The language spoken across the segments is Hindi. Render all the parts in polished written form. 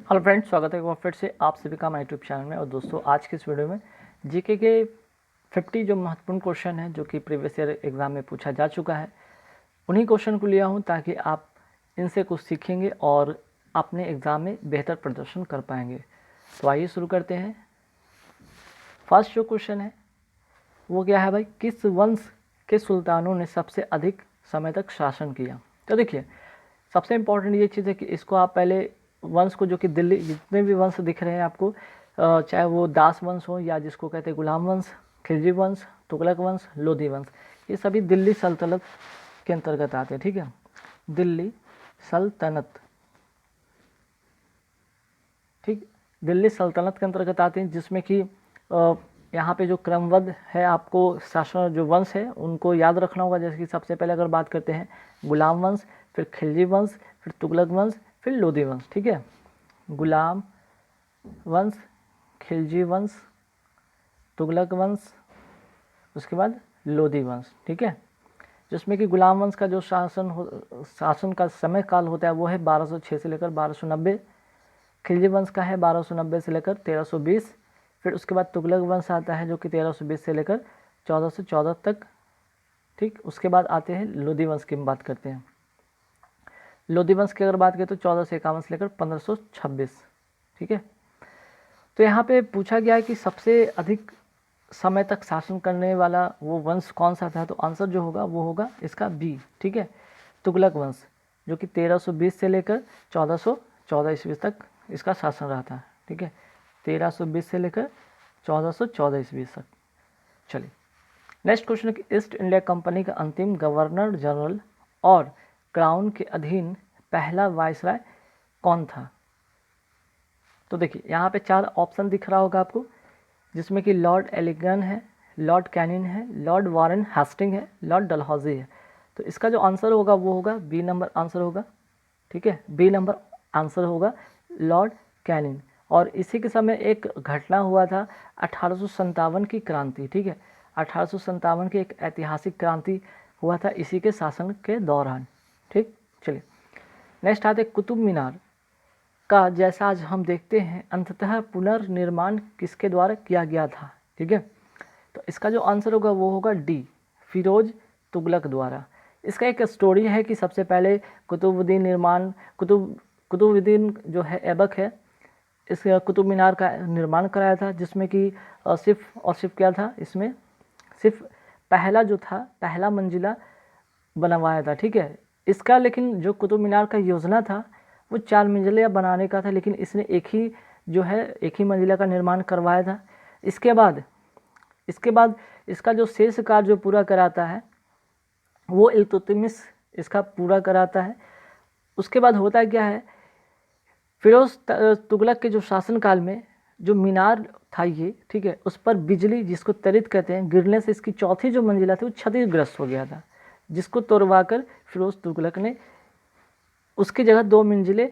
हेलो फ्रेंड्स, स्वागत है एक बार फिर से आप सभी का हमारे यूट्यूब चैनल में। और दोस्तों, आज के इस वीडियो में जीके के 50 जो महत्वपूर्ण क्वेश्चन हैं जो कि प्रीवियस ईयर एग्ज़ाम में पूछा जा चुका है, उन्हीं क्वेश्चन को लिया हूं ताकि आप इनसे कुछ सीखेंगे और अपने एग्ज़ाम में बेहतर प्रदर्शन कर पाएंगे। तो आइए शुरू करते हैं। फर्स्ट जो क्वेश्चन है वो क्या है भाई, किस वंश के सुल्तानों ने सबसे अधिक समय तक शासन किया? तो देखिए, सबसे इम्पोर्टेंट ये चीज़ है कि इसको आप पहले वंश को, जो कि दिल्ली जितने भी वंश दिख रहे हैं आपको, चाहे वो दास वंश हो या जिसको कहते हैं गुलाम वंश, खिलजी वंश, तुगलक वंश, लोधी वंश, ये सभी दिल्ली सल्तनत के अंतर्गत आते हैं। ठीक है, दिल्ली सल्तनत, ठीक, दिल्ली सल्तनत के अंतर्गत आते हैं, जिसमें कि यहाँ पे जो क्रमबद्ध है, आपको शासन जो वंश है उनको याद रखना होगा। जैसे कि सबसे पहले अगर बात करते हैं गुलाम वंश, फिर खिलजी वंश, फिर तुगलक वंश, फिर लोधी वंश। ठीक है, गुलाम वंश, खिलजी वंश, तुगलक वंश, उसके बाद लोधी वंश। ठीक है, जिसमें कि गुलाम वंश का जो शासन का समय काल होता है वो है 1206 से लेकर 1290। खिलजी वंश का है 1290 से लेकर 1320। फिर उसके बाद तुगलक वंश आता है जो कि 1320 से लेकर 1414 तक। ठीक, उसके बाद आते हैं लोधी वंश की बात करते हैं। लोधी वंश की अगर बात करें तो 1451 से लेकर 1526। ठीक है, तो यहाँ पे पूछा गया है कि सबसे अधिक समय तक शासन करने वाला वो वंश कौन सा था, तो आंसर जो होगा वो होगा इसका बी। ठीक है, तुगलक वंश, जो कि 1320 से लेकर 1414 ईस्वी तक इसका शासन रहा था। ठीक है, 1320 से लेकर 1414 ईस्वी तक। चलिए, नेक्स्ट क्वेश्चन है कि ईस्ट इंडिया कंपनी का अंतिम गवर्नर जनरल और क्राउन के अधीन पहला वायसराय कौन था? तो देखिए, यहाँ पे 4 ऑप्शन दिख रहा होगा आपको, जिसमें कि लॉर्ड एलिगन है, लॉर्ड कैनिंग है, लॉर्ड वारेन हेस्टिंग है, लॉर्ड डलहौजी है। तो इसका जो आंसर होगा वो होगा बी नंबर आंसर होगा। ठीक है, बी नंबर आंसर होगा लॉर्ड कैनिंग। और इसी के समय एक घटना हुआ था 1857 की क्रांति। ठीक है, 1857 की एक ऐतिहासिक क्रांति हुआ था इसी के शासन के दौरान। ठीक, चलिए नेक्स्ट आते कुतुब मीनार का, जैसा आज हम देखते हैं, अंततः पुनर्निर्माण किसके द्वारा किया गया था? ठीक है, तो इसका जो आंसर होगा वो होगा डी, फिरोज तुगलक द्वारा। इसका एक स्टोरी है कि सबसे पहले कुतुबुद्दीन जो है ऐबक है, इस कुतुब मीनार का निर्माण कराया था, जिसमें कि सिर्फ क्या था, इसमें सिर्फ पहला जो था, पहला मंजिला बनवाया था। ठीक है, इसका लेकिन जो कुतुब मीनार का योजना था वो 4 मंजिला बनाने का था, लेकिन इसने एक ही मंजिला का निर्माण करवाया था। इसके बाद इसका जो शेष कार्य जो पूरा कराता है वो इल्तुतमिश इसका पूरा कराता है। उसके बाद होता क्या है, फिरोज तुगलक के जो शासनकाल में जो मीनार था ये, ठीक है, उस पर बिजली, जिसको तरित कहते हैं, गिरने से इसकी चौथी जो मंजिला थी वो क्षतिग्रस्त हो गया था, जिसको तोड़वाकर फिरोज तुगलक ने उसकी जगह 2 मंजिलें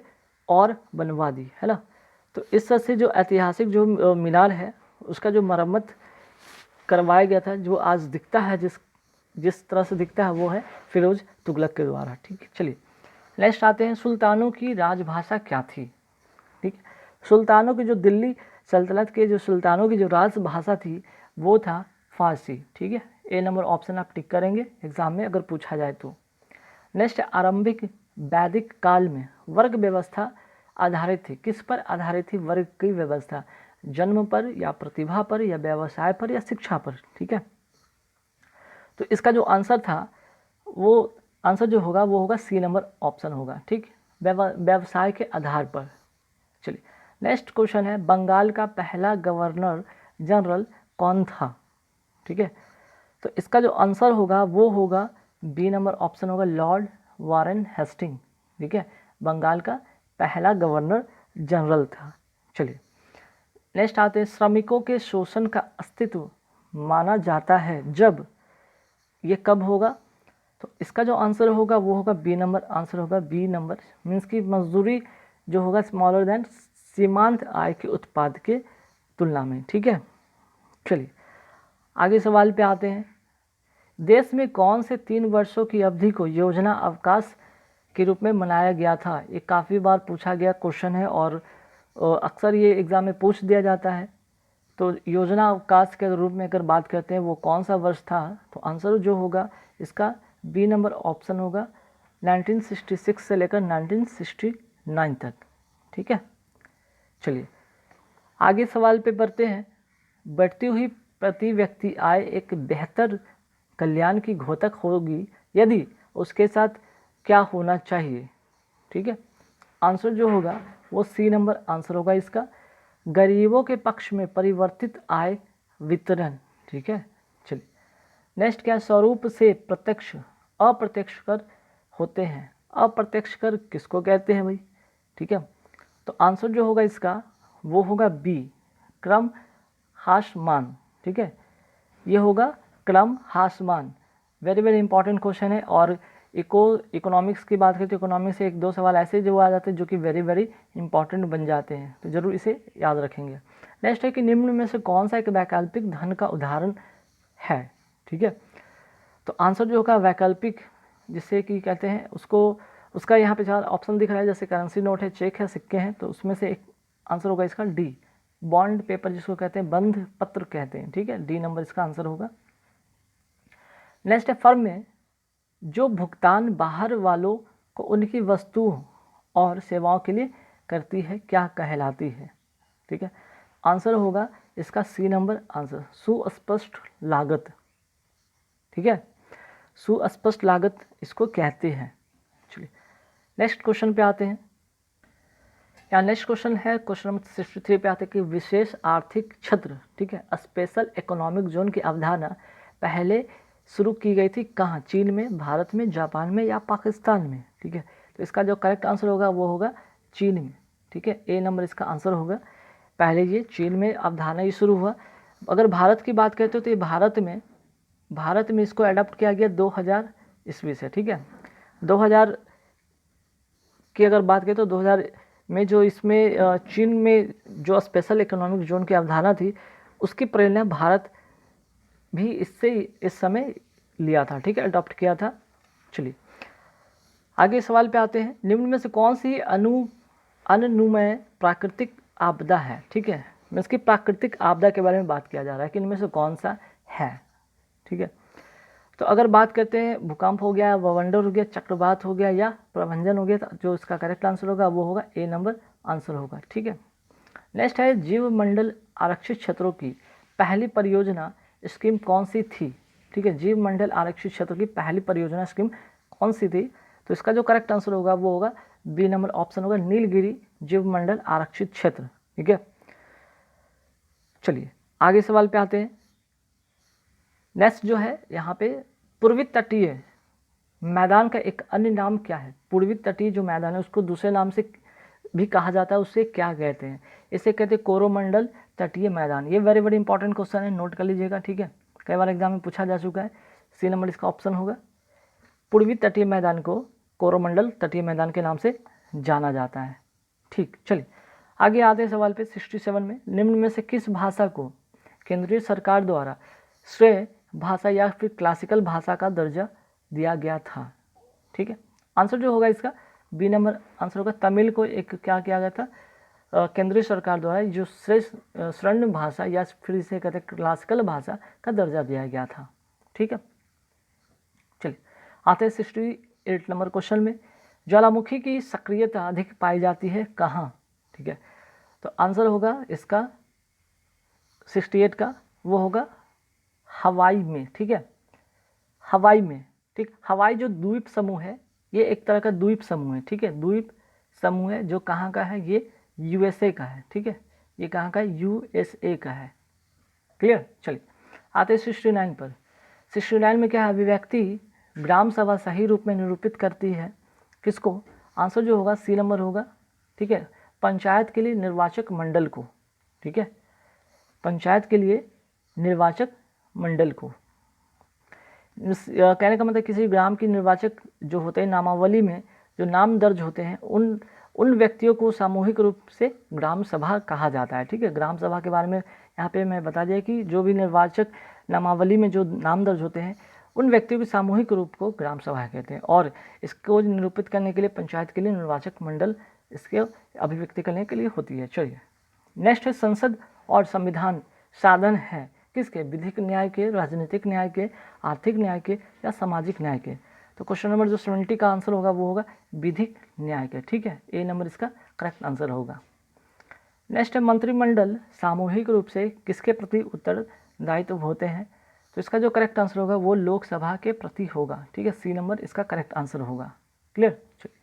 और बनवा दी, है ना। तो इस तरह से जो ऐतिहासिक जो मीनार है उसका जो मरम्मत करवाया गया था, जो आज दिखता है, जिस तरह से दिखता है, वो है फिरोज तुगलक के द्वारा। ठीक है, चलिए नेक्स्ट आते हैं, सुल्तानों की राजभाषा क्या थी? ठीक, सुल्तानों की जो दिल्ली सल्तनत के जो सुल्तानों की जो राजभाषा थी वो था फारसी। ठीक है, ए नंबर ऑप्शन आप टिक करेंगे एग्जाम में अगर पूछा जाए तो। नेक्स्ट, आरंभिक वैदिक काल में वर्ग व्यवस्था आधारित थी, किस पर आधारित थी वर्ग की व्यवस्था? जन्म पर या प्रतिभा पर या व्यवसाय पर या शिक्षा पर? ठीक है, तो इसका जो आंसर था वो आंसर जो होगा वो होगा सी नंबर ऑप्शन होगा। ठीक, व्यवसाय के आधार पर। चलिए नेक्स्ट क्वेश्चन है, बंगाल का पहला गवर्नर जनरल कौन था? ठीक है, तो इसका जो आंसर होगा वो होगा बी नंबर ऑप्शन होगा लॉर्ड वारेन हेस्टिंग। ठीक है, बंगाल का पहला गवर्नर जनरल था। चलिए नेक्स्ट आते हैं, श्रमिकों के शोषण का अस्तित्व माना जाता है जब, ये कब होगा? तो इसका जो आंसर होगा वो होगा बी नंबर आंसर होगा बी नंबर, मीन्स की मजदूरी जो होगा स्मॉलर देन सीमांत आय के उत्पाद के तुलना में। ठीक है, चलिए आगे सवाल पे आते हैं, देश में कौन से 3 वर्षों की अवधि को योजना अवकाश के रूप में मनाया गया था? ये काफ़ी बार पूछा गया क्वेश्चन है और अक्सर ये एग्ज़ाम में पूछ दिया जाता है। तो योजना अवकाश के रूप में अगर बात करते हैं वो कौन सा वर्ष था, तो आंसर जो होगा इसका बी नंबर ऑप्शन होगा 1966 से लेकर 1969 तक। ठीक है, चलिए आगे सवाल पे बढ़ते हैं। बढ़ती हुई प्रति व्यक्ति आय एक बेहतर कल्याण की घोतक होगी यदि उसके साथ क्या होना चाहिए। ठीक है, आंसर जो होगा वो सी नंबर आंसर होगा इसका, गरीबों के पक्ष में परिवर्तित आय वितरण। ठीक है, चलिए नेक्स्ट क्या, स्वरूप से प्रत्यक्ष अप्रत्यक्ष कर होते हैं। अप्रत्यक्ष कर किसको कहते हैं भाई। ठीक है, तो आंसर जो होगा इसका वो होगा बी, क्रम हासमान। ठीक है, ये होगा क्रम हासमान। वेरी वेरी इंपॉर्टेंट क्वेश्चन है। और इकोनॉमिक्स की बात करें तो इकोनॉमिक्स से एक दो सवाल ऐसे जो आ जाते हैं जो कि वेरी वेरी इंपॉर्टेंट बन जाते हैं, तो जरूर इसे याद रखेंगे। नेक्स्ट है कि निम्न में से कौन सा एक वैकल्पिक धन का उदाहरण है। ठीक है, तो आंसर जो होगा वैकल्पिक जिसे कि कहते हैं उसको, उसका यहाँ पे 4 ऑप्शन दिख रहा है, जैसे करेंसी नोट है, चेक है, सिक्के हैं, तो उसमें से एक आंसर होगा इसका डी, बॉन्ड पेपर जिसको कहते हैं, बंध पत्र कहते हैं। ठीक है, डी नंबर इसका आंसर होगा। नेक्स्ट है फर्म में जो भुगतान बाहर वालों को उनकी वस्तुओं और सेवाओं के लिए करती है क्या कहलाती है। ठीक है, आंसर होगा इसका सी नंबर आंसर, सुस्पष्ट लागत। ठीक है, सुस्पष्ट लागत इसको कहते हैं। चलिए नेक्स्ट क्वेश्चन पे आते हैं। यहाँ नेक्स्ट क्वेश्चन है क्वेश्चन नंबर 63 पे आते हैं कि विशेष आर्थिक क्षेत्र, ठीक है, स्पेशल इकोनॉमिक जोन की अवधारणा पहले शुरू की गई थी कहाँ, चीन में, भारत में, जापान में या पाकिस्तान में। ठीक है, तो इसका जो करेक्ट आंसर होगा वो होगा चीन में। ठीक है, ए नंबर इसका आंसर होगा। पहले ये चीन में अवधारणा ये शुरू हुआ। अगर भारत की बात करते हो तो ये भारत में इसको अडॉप्ट किया गया 2000 ईस्वी से। ठीक है, 2000 की अगर बात करें तो 2000 में जो इसमें चीन में जो स्पेशल इकोनॉमिक जोन की अवधारणा थी उसकी प्रेरणा भारत भी इससे इस समय लिया था। ठीक है, अडॉप्ट किया था। चलिए आगे सवाल पे आते हैं। निम्न में से कौन सी अनुमेय प्राकृतिक आपदा है। ठीक है, इसकी प्राकृतिक आपदा के बारे में बात किया जा रहा है कि इनमें से कौन सा है। ठीक है, तो अगर बात करते हैं भूकंप हो गया, वावंडर हो गया, चक्रवात हो गया या प्रभंजन हो गया, तो जो इसका करेक्ट आंसर होगा वो होगा ए नंबर आंसर होगा। ठीक है, नेक्स्ट है जीव मंडल आरक्षित क्षेत्रों की पहली परियोजना स्कीम कौन सी थी। ठीक है, जीव मंडल आरक्षित क्षेत्र की पहली परियोजना स्कीम कौन सी थी, तो इसका जो करेक्ट आंसर होगा वो होगा बी नंबर ऑप्शन होगा, नीलगिरी जीव मंडल आरक्षित क्षेत्र। ठीक है, चलिए आगे सवाल पे आते हैं। नेक्स्ट जो है यहाँ पे पूर्वी तटीय मैदान का एक अन्य नाम क्या है। पूर्वी तटीय जो मैदान है उसको दूसरे नाम से भी कहा जाता है, उससे क्या कहते हैं। इसे कहते हैं कोरोमंडल तटीय मैदान। ये वेरी वेरी इंपॉर्टेंट क्वेश्चन है, नोट कर लीजिएगा। ठीक है, कई बार एग्जाम में पूछा जा चुका है। सी नंबर इसका ऑप्शन होगा। पूर्वी तटीय मैदान को कोरोमंडल तटीय मैदान के नाम से जाना जाता है। ठीक, चलिए आगे आते हैं सवाल पे 67 में। निम्न में से किस भाषा को केंद्रीय सरकार द्वारा श्रेय भाषा या फिर क्लासिकल भाषा का दर्जा दिया गया था। ठीक है, आंसर जो होगा इसका बी नंबर आंसर होगा, तमिल को एक क्या किया गया था, केंद्रीय सरकार द्वारा जो श्रेष्ठ स्वर्ण भाषा या फिर इसे कहते हैं क्लासिकल भाषा का दर्जा दिया गया था। ठीक है, चलिए आते हैं 68 नंबर क्वेश्चन में। ज्वालामुखी की सक्रियता अधिक पाई जाती है कहाँ। ठीक है, तो आंसर होगा इसका 68 का वो होगा हवाई में। ठीक है, हवाई में। ठीक, हवाई जो द्वीप समूह है ये एक तरह का द्वीप समूह है। ठीक है, द्वीप समूह है जो कहाँ का है, ये यूएसए का है। ठीक है, ये कहाँ का है, यूएसए का है। क्लियर, चलिए आते हैं 69 पर। 69 में क्या है, अभिव्यक्ति ग्राम सभा सही रूप में निरूपित करती है किसको। आंसर जो होगा सी नंबर होगा। ठीक है, पंचायत के लिए निर्वाचक मंडल को। ठीक है, पंचायत के लिए निर्वाचक मंडल को। कहने का मतलब किसी ग्राम की निर्वाचक जो होते हैं नामावली में जो नाम दर्ज होते हैं उन व्यक्तियों को सामूहिक रूप से ग्राम सभा कहा जाता है। ठीक है, ग्राम सभा के बारे में यहाँ पे मैं बता दिया कि जो भी निर्वाचक नामावली में जो नाम दर्ज होते हैं उन व्यक्तियों के सामूहिक रूप को ग्राम सभा कहते हैं। और इसको निरूपित करने के लिए पंचायत के लिए निर्वाचक मंडल इसके अभिव्यक्ति करने के लिए होती है। चलिए नेक्स्ट है, संसद और संविधान साधन है किसके? विधिक न्याय के, राजनीतिक न्याय के, आर्थिक न्याय के या सामाजिक न्याय के? तो क्वेश्चन नंबर जो 70 का आंसर होगा वो होगा विधिक न्याय के। ठीक है, ए नंबर इसका करेक्ट आंसर होगा। नेक्स्ट है, मंत्रिमंडल सामूहिक रूप से किसके प्रति उत्तरदायित्व होते हैं? तो इसका जो करेक्ट आंसर होगा वो लोकसभा के प्रति होगा। ठीक है, सी नंबर इसका करेक्ट आंसर होगा। क्लियर? चलिए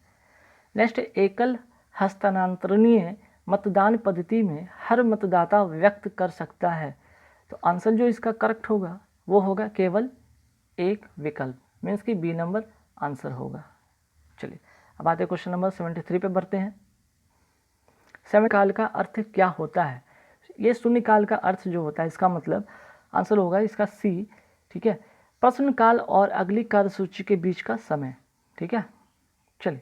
नेक्स्ट है, एकल हस्तांतरणीय मतदान पद्धति में हर मतदाता व्यक्त कर सकता है। तो आंसर जो इसका करेक्ट होगा वो होगा केवल एक विकल्प, मीन्स कि बी नंबर आंसर होगा। चलिए अब आते हैं क्वेश्चन नंबर 73 पे बढ़ते हैं। शून्यकाल का अर्थ क्या होता है? ये शून्यकाल का अर्थ जो होता है इसका मतलब आंसर होगा इसका सी। ठीक है, प्रश्नकाल और अगली कार्यसूची के बीच का समय। ठीक है, चलिए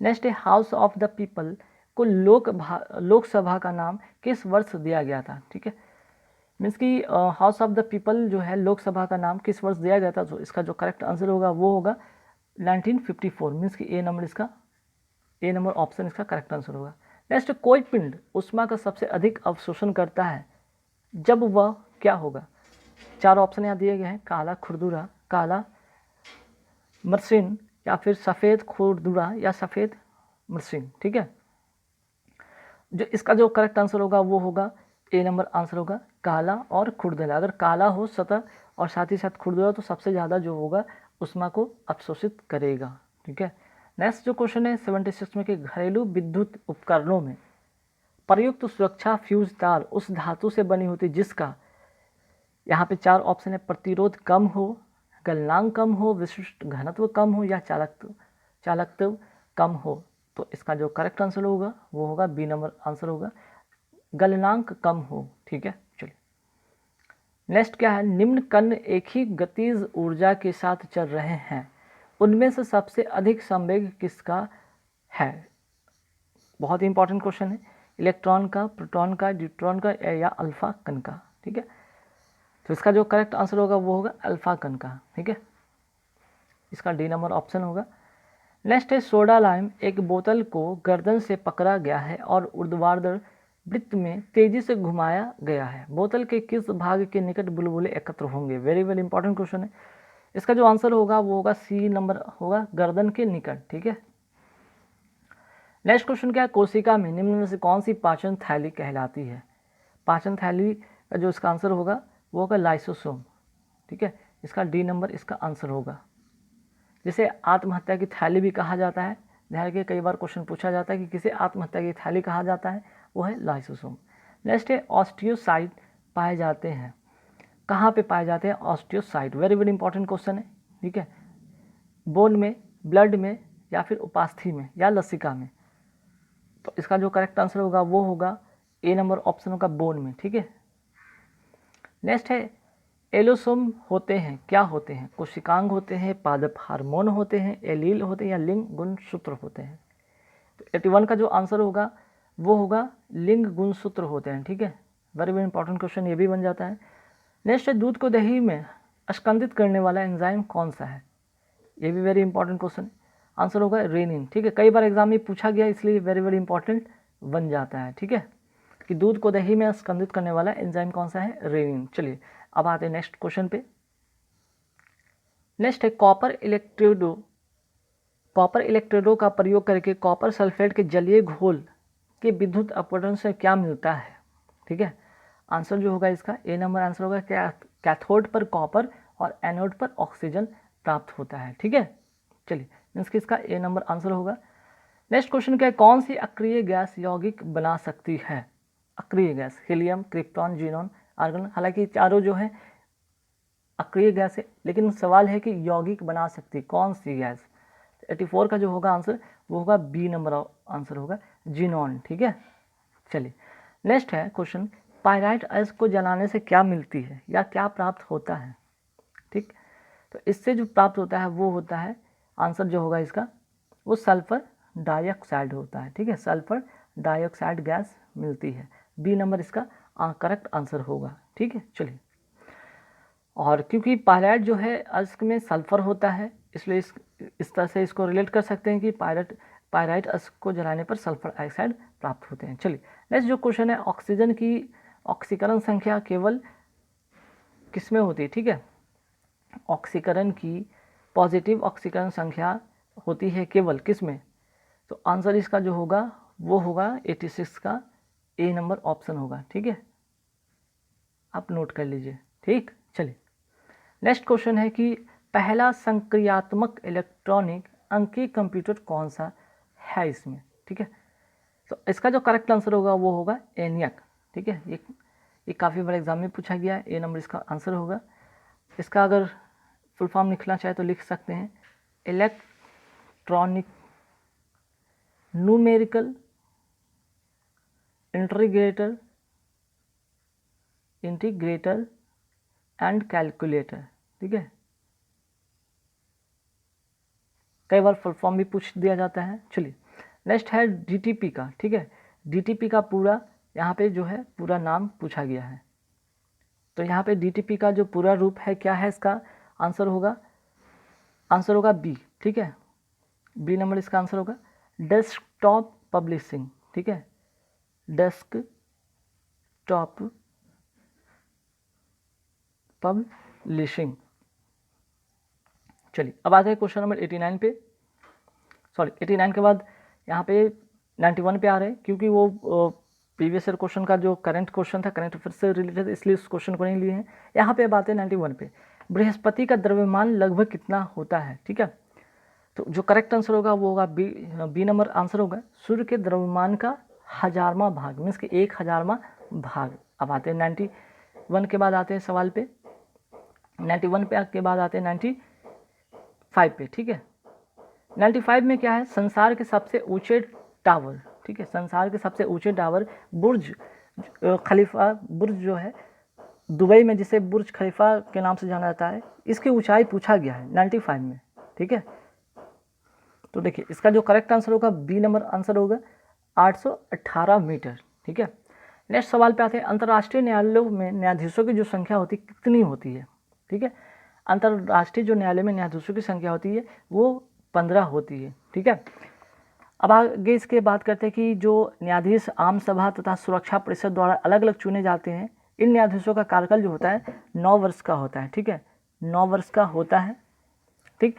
नेक्स्ट है, हाउस ऑफ द पीपल को लोकसभा का नाम किस वर्ष दिया गया था? ठीक है, मीन्स कि हाउस ऑफ द पीपल जो है लोकसभा का नाम किस वर्ष दिया गया था? तो इसका जो करेक्ट आंसर होगा वो होगा 1954, मीन्स कि ए नंबर ऑप्शन इसका करेक्ट आंसर होगा। नेक्स्ट, कोई पिंड ऊष्मा का सबसे अधिक अवशोषण करता है जब वह क्या होगा? 4 ऑप्शन यहाँ दिए गए हैं, काला खुरदुरा, काला मरसिन या फिर सफ़ेद खुरदुरा या सफ़ेद मरसिन। ठीक है, जो इसका जो करेक्ट आंसर होगा वो होगा ए नंबर आंसर होगा काला और खुरदुरा। अगर काला हो सतह और साथ ही साथ खुरदुरा तो सबसे ज़्यादा जो होगा ऊष्मा को अवशोषित करेगा। ठीक है, नेक्स्ट जो क्वेश्चन है 76 में कि घरेलू विद्युत उपकरणों में प्रयुक्त सुरक्षा फ्यूज तार उस धातु से बनी होती जिसका, यहाँ पे 4 ऑप्शन है, प्रतिरोध कम हो, गलनांक कम हो, विशिष्ट घनत्व कम हो या चालकत्व कम हो। तो इसका जो करेक्ट आंसर होगा वो होगा बी नंबर आंसर होगा गलनांक कम हो। ठीक है, चलिए नेक्स्ट क्या है, निम्न कण एक ही गतिज ऊर्जा के साथ चल रहे हैं, उनमें से सबसे अधिक संवेग किसका है? बहुत ही इंपॉर्टेंट क्वेश्चन है, इलेक्ट्रॉन का, प्रोटॉन का, न्यूट्रॉन का या अल्फा कण का। ठीक है, तो इसका जो करेक्ट आंसर होगा वो होगा अल्फा कण का। ठीक है, इसका डी नंबर ऑप्शन होगा। नेक्स्ट है, सोडा लाइम एक बोतल को गर्दन से पकड़ा गया है और ऊर्ध्वाधर वृत्त में तेजी से घुमाया गया है, बोतल के किस भाग के निकट बुलबुले एकत्र होंगे? वेरी वेरी इंपॉर्टेंट क्वेश्चन है। इसका जो आंसर होगा वो होगा सी नंबर होगा गर्दन के निकट। ठीक है, नेक्स्ट क्वेश्चन क्या है, कोशिका में निम्न में से कौन सी पाचन थैली कहलाती है? पाचन थैली का जो इसका आंसर होगा वो होगा लाइसोसोम। ठीक है, इसका डी नंबर इसका आंसर होगा। जिसे आत्महत्या की थैली भी कहा जाता है, ध्यान रखिए कई बार क्वेश्चन पूछा जाता है कि किसे आत्महत्या की थैली कहा जाता है, वो है लाइसोसोम। नेक्स्ट है, ऑस्टियोसाइट पाए जाते हैं, कहाँ पे पाए जाते हैं osteocyte? Very very important question है। ठीक है, बोन में, ब्लड में या फिर उपास्थि में या लसिका में? तो इसका जो करेक्ट आंसर होगा वो होगा ए नंबर ऑप्शन होगा बोन में। ठीक है, नेक्स्ट है, एलोसोम होते हैं क्या होते हैं? कोशिकांग होते हैं, पादप हार्मोन होते हैं, एलील होते हैं या लिंग गुणसूत्र होते हैं? तो 81 का जो आंसर होगा वो होगा लिंग गुणसूत्र होते हैं। ठीक है, वेरी वेरी इंपॉर्टेंट क्वेश्चन ये भी बन जाता है। नेक्स्ट है, दूध को दही में स्कंदित करने वाला एंजाइम कौन सा है? ये भी वेरी इंपॉर्टेंट क्वेश्चन है, आंसर होगा रेनिन। ठीक है, कई बार एग्जाम में पूछा गया इसलिए वेरी वेरी इंपॉर्टेंट बन जाता है। ठीक है, कि दूध को दही में स्कंदित करने वाला एंजाइम कौन सा है? रेनिन। चलिए अब आते हैं नेक्स्ट क्वेश्चन पे। नेक्स्ट है, कॉपर इलेक्ट्रोडों का प्रयोग करके कॉपर सल्फेट के जलीय घोल के विद्युत अपवर्तन से क्या मिलता है? ठीक है, आंसर जो होगा इसका ए नंबर आंसर होगा कैथोड पर कॉपर और एनोड पर ऑक्सीजन प्राप्त होता है। ठीक है, चलिए मीन्स कि इसका ए नंबर आंसर होगा। नेक्स्ट क्वेश्चन क्या है, कौन सी अक्रिय गैस यौगिक बना सकती है? अक्रिय gas, helium, krypton, xenon, argon. हालांकि चारों जो है अक्रिय गैस है, लेकिन सवाल है कि यौगिक बना सकती कौन सी गैस? 84 का जो होगा आंसर वो होगा बी नंबर आंसर होगा जीनॉन। ठीक है, चलिए नेक्स्ट है क्वेश्चन, पायराइट अयस्क को जलाने से क्या मिलती है या क्या प्राप्त होता है? ठीक, तो इससे जो प्राप्त होता है वो होता है, आंसर जो होगा इसका वो सल्फर डाइऑक्साइड होता है। ठीक है, सल्फर डाइऑक्साइड गैस मिलती है, बी नंबर इसका करेक्ट आंसर होगा। ठीक है, चलिए, और क्योंकि पायराइट जो है अयस्क में सल्फर होता है इसलिए इस तरह से इसको रिलेट कर सकते हैं कि पायराइट अश्क को जलाने पर सल्फर डाइऑक्साइड प्राप्त होते हैं। चलिए नेक्स्ट जो क्वेश्चन है, ऑक्सीजन की ऑक्सीकरण संख्या केवल किसमें होती है? ठीक है, ऑक्सीकरण की पॉजिटिव ऑक्सीकरण संख्या होती है केवल किसमें? तो आंसर इसका जो होगा वो होगा 86 का ए नंबर ऑप्शन होगा। ठीक है, आप नोट कर लीजिए। ठीक, चलिए नेक्स्ट क्वेश्चन है कि पहला संक्रियात्मक इलेक्ट्रॉनिक अंकीय कंप्यूटर कौन सा है इसमें? ठीक है, तो इसका जो करेक्ट आंसर होगा वो होगा एनियक। ठीक है, ये काफ़ी बार एग्जाम में पूछा गया है, ए नंबर इसका आंसर होगा। इसका अगर फुल फॉर्म लिखना चाहे तो लिख सकते हैं, electronic numerical integrator and calculator. ठीक है, कई बार फुल फॉर्म भी पूछ दिया जाता है। चलिए नेक्स्ट है डीटीपी का। ठीक है, डीटीपी का पूरा यहाँ पे जो है पूरा नाम पूछा गया है। तो यहाँ पे डीटीपी का जो पूरा रूप है क्या है, इसका आंसर होगा बी। ठीक है, बी नंबर इसका आंसर होगा डेस्कटॉप पब्लिशिंग। ठीक है, डेस्कटॉप पब्लिशिंग। चलिए अब आते हैं क्वेश्चन नंबर 89 पे। सॉरी 89 के बाद यहाँ पे 91 पे आ रहे हैं, क्योंकि वो प्रीवियस ईयर क्वेश्चन का जो करंट क्वेश्चन था, करंट अफेयर से रिलेटेड, इसलिए उस क्वेश्चन को नहीं लिए हैं। यहाँ पे बात है 91 पे, बृहस्पति का द्रव्यमान लगभग कितना होता है? ठीक है, तो जो करेक्ट आंसर होगा वो होगा बी नंबर आंसर होगा सूर्य के द्रव्यमान का 1000वां भाग, मीन्स कि 1000वां भाग। अब आते हैं 91 के बाद आते हैं सवाल पे, 91 पे के बाद आते हैं 95 पे। ठीक है, 95 में क्या है, संसार के सबसे ऊंचे टावर। ठीक है, संसार के सबसे ऊंचे टावर बुर्ज खलीफा, बुर्ज जो है दुबई में जिसे बुर्ज खलीफा के नाम से जाना जाता है, इसकी ऊंचाई पूछा गया है 95 में। ठीक है, तो देखिए इसका जो करेक्ट आंसर होगा बी नंबर आंसर होगा 818 मीटर। ठीक है, नेक्स्ट सवाल पे आते हैं, अंतर्राष्ट्रीय न्यायालयों में न्यायाधीशों की जो संख्या होती है कितनी होती है? ठीक है, अंतर्राष्ट्रीय जो न्यायालय में न्यायाधीशों की संख्या होती है वो 15 होती है। ठीक है, अब आगे इसके बात करते हैं कि जो न्यायाधीश आम सभा तथा सुरक्षा परिषद द्वारा अलग अलग चुने जाते हैं, इन न्यायाधीशों का कार्यकाल जो होता है 9 वर्ष का होता है। ठीक है, 9 वर्ष का होता है। ठीक,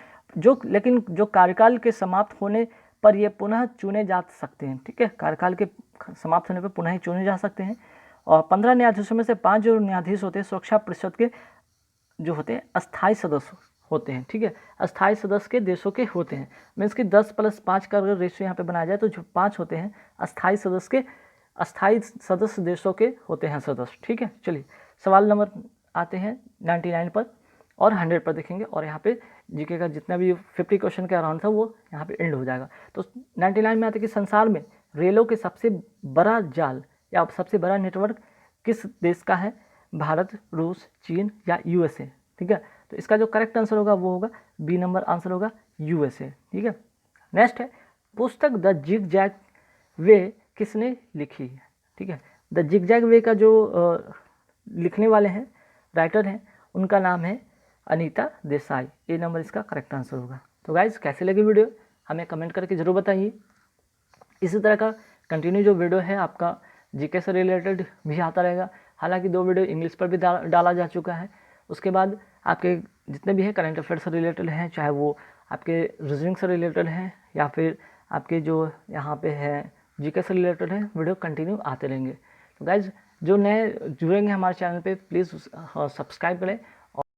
लेकिन जो कार्यकाल के समाप्त होने पर ये पुनः चुने जा सकते हैं। ठीक है, कार्यकाल के समाप्त होने पर पुनः ही चुने जा सकते हैं। और 15 न्यायाधीशों में से 5 जो न्यायाधीश होते हैं सुरक्षा परिषद के जो होते हैं अस्थायी सदस्य होते हैं। ठीक है, अस्थायी सदस्य के देशों के होते हैं, मीन्स कि 10+5 का अगर रेशियो यहाँ पे बनाया जाए तो जो 5 होते हैं अस्थायी सदस्य देशों के होते हैं सदस्य। ठीक है, चलिए सवाल नंबर आते हैं 99 पर और 100 पर देखेंगे, और यहाँ पे जीके का जितना भी 50 क्वेश्चन के अराउंड था वो यहाँ पे एंड हो जाएगा। तो 99 में आते हैं कि संसार में रेलों के सबसे बड़ा जाल या सबसे बड़ा नेटवर्क किस देश का है? भारत, रूस, चीन या यूएसए। ठीक है, तो इसका जो करेक्ट आंसर होगा वो होगा बी नंबर आंसर होगा यूएसए। ठीक है, नेक्स्ट है पुस्तक द जिग जैग वे किसने लिखी है? ठीक है, द जिग जैग वे का जो लिखने वाले हैं, राइटर हैं, उनका नाम है अनीता देसाई। ए नंबर इसका करेक्ट आंसर होगा। तो गाइज कैसे लगी वीडियो हमें कमेंट करके ज़रूर बताइए। इसी तरह का कंटिन्यू जो वीडियो है आपका जीके से रिलेटेड भी आता रहेगा। हालांकि 2 वीडियो इंग्लिश पर भी डाला जा चुका है। उसके बाद आपके जितने भी हैं करंट अफेयर से रिलेटेड हैं, चाहे वो आपके रीजनिंग से रिलेटेड हैं या फिर आपके जो यहाँ पे है जीके से रिलेटेड है, वीडियो कंटिन्यू आते रहेंगे। तो गाइज जो नए जुड़ेंगे हमारे चैनल पे प्लीज़ सब्सक्राइब करें